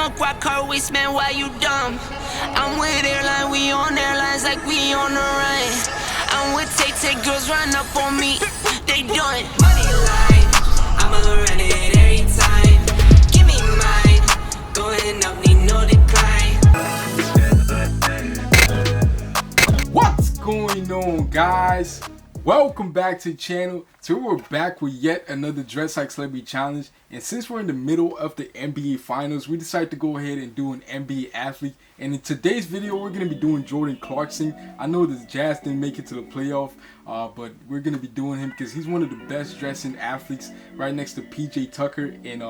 smoke, rock car waste, man, why you dumb? I'm with airline, we on airlines like we on the run. I'm with take girls run up on me, they done. Money line, I'ma run it every time. Give me mine, going up, need no decline. What's going on, guys? Welcome back to the channel. So we're back with yet another Dress Like Celebrity Challenge, and since we're in the middle of the NBA Finals, we decided to go ahead and do an NBA athlete. And in today's video, we're going to be doing Jordan Clarkson. I know the Jazz didn't make it to the playoff, but we're going to be doing him because he's one of the best dressing athletes, right next to PJ Tucker and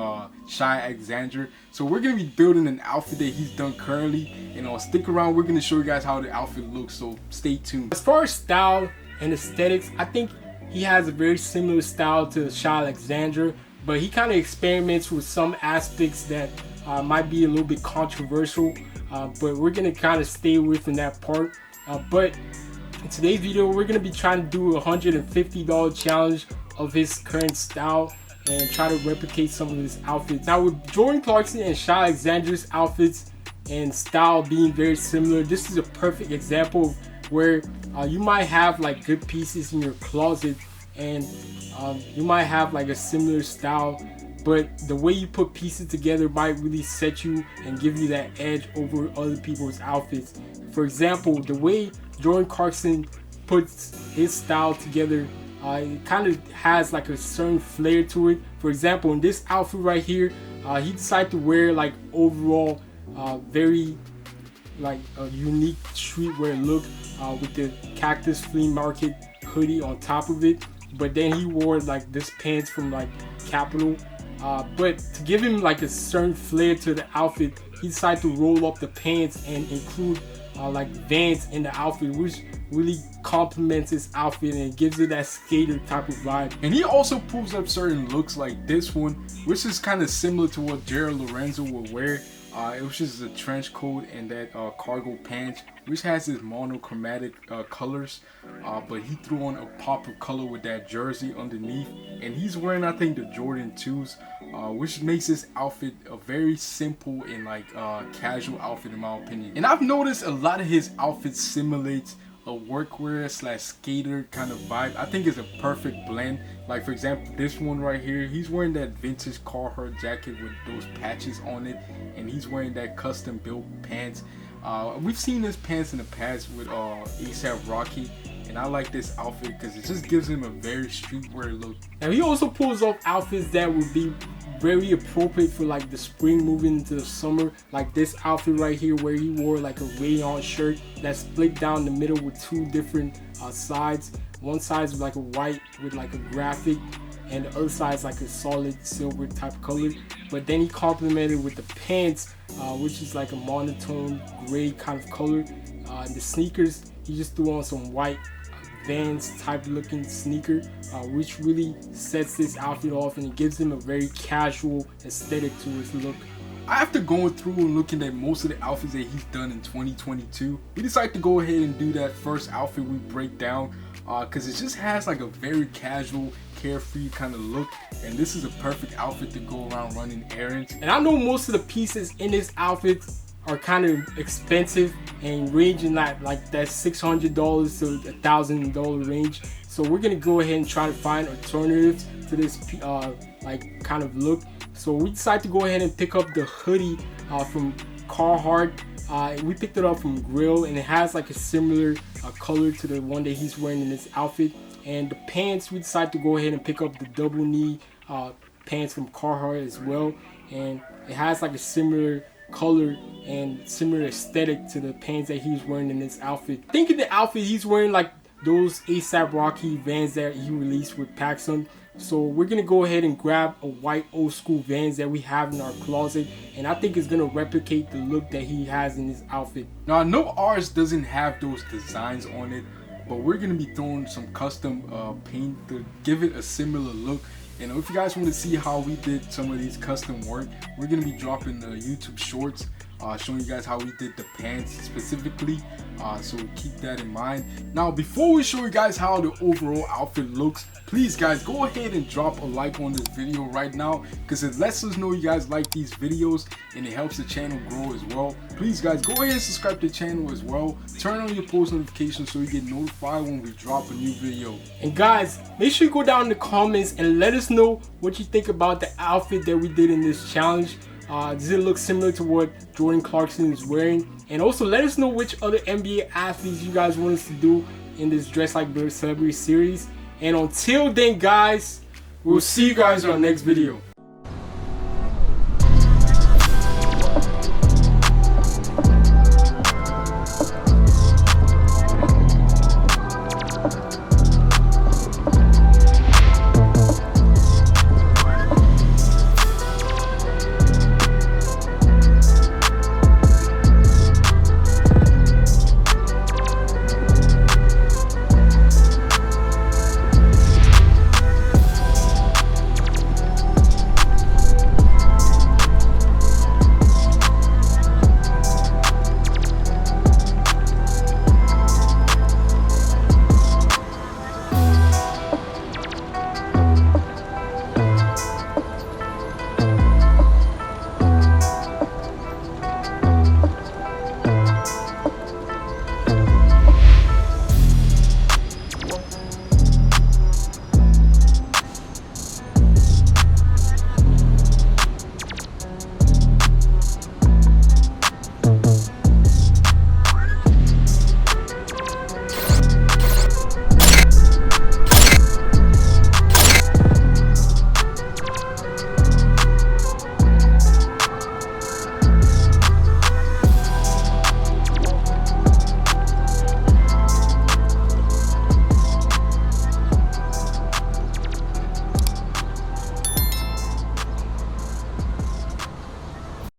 Shai Alexander. So we're going to be building an outfit that he's done currently, and stick around. We're going to show you guys how the outfit looks, so stay tuned. As far as style and aesthetics, I think he has a very similar style to Shai Alexander, but he kind of experiments with some aspects that might be a little bit controversial, but we're going to kind of stay away from that part. But in today's video, we're going to be trying to do a $150 challenge of his current style and try to replicate some of his outfits. Now, with Jordan Clarkson and Shai Alexander's outfits and style being very similar, this is a perfect example of where you might have like good pieces in your closet, and you might have like a similar style, but the way you put pieces together might really set you and give you that edge over other people's outfits. For example, the way Jordan Clarkson puts his style together, it kind of has like a certain flair to it. For example, in this outfit right here, he decided to wear like overall very like a unique streetwear look with the Cactus Flea Market hoodie on top of it, but then he wore like this pants from like Kapital, but to give him like a certain flair to the outfit, he decided to roll up the pants and include like Vans in the outfit, which really complements his outfit and gives it that skater type of vibe. And he also pulls up certain looks like this one, which is kind of similar to what Jared Lorenzo would wear. It was just a trench coat and that cargo pants, which has his monochromatic colors, but he threw on a pop of color with that jersey underneath, and he's wearing, I think, the Jordan 2s, which makes this outfit a very simple and like casual outfit in my opinion. And I've noticed a lot of his outfits simulates a workwear slash skater kind of vibe. I think it's a perfect blend. Like for example, this one right here, he's wearing that vintage Carhartt jacket with those patches on it, and he's wearing that custom built pants. We've seen this pants in the past with ASAP Rocky, and I like this outfit because it just gives him a very streetwear look. And he also pulls off outfits that would be very appropriate for like the spring moving into the summer, like this outfit right here where he wore like a rayon shirt that's split down the middle with two different sides. One side is like a white with like a graphic, and the other side is like a solid silver type color, but then he complemented with the pants, which is like a monotone gray kind of color. And the sneakers, he just threw on some white Vans type looking sneaker, which really sets this outfit off, and it gives him a very casual aesthetic to his look. After going through and looking at most of the outfits that he's done in 2022, we decided to go ahead and do that first outfit we break down, because it just has like a very casual, carefree kind of look, and this is a perfect outfit to go around running errands. And I know most of the pieces in this outfit are kind of expensive and ranging like that $600 to $1,000 range, so we're gonna go ahead and try to find alternatives to this like kind of look. So we decided to go ahead and pick up the hoodie from Carhartt. We picked it up from Grill, and it has like a similar color to the one that he's wearing in this outfit. And the pants, we decided to go ahead and pick up the double knee pants from Carhartt as well, and it has like a similar color and similar aesthetic to the pants that he's wearing in this outfit. I think in the outfit he's wearing like those ASAP Rocky Vans that he released with Paxson. So we're gonna go ahead and grab a white old school Vans that we have in our closet, and I think it's gonna replicate the look that he has in his outfit. Now I know ours doesn't have those designs on it, but we're gonna be throwing some custom paint to give it a similar look. And if you guys want to see how we did some of these custom work, we're going to be dropping the YouTube shorts showing you guys how we did the pants specifically. So keep that in mind. Now, before we show you guys how the overall outfit looks, please guys go ahead and drop a like on this video right now, because it lets us know you guys like these videos and it helps the channel grow as well. Please guys go ahead and subscribe to the channel as well. Turn on your post notifications so you get notified when we drop a new video. And guys, make sure you go down in the comments and let us know what you think about the outfit that we did in this challenge. Does it look similar to what Jordan Clarkson is wearing? And also let us know which other NBA athletes you guys want us to do in this Dress Like Celebrity series. And until then guys, we'll see you guys in our next video.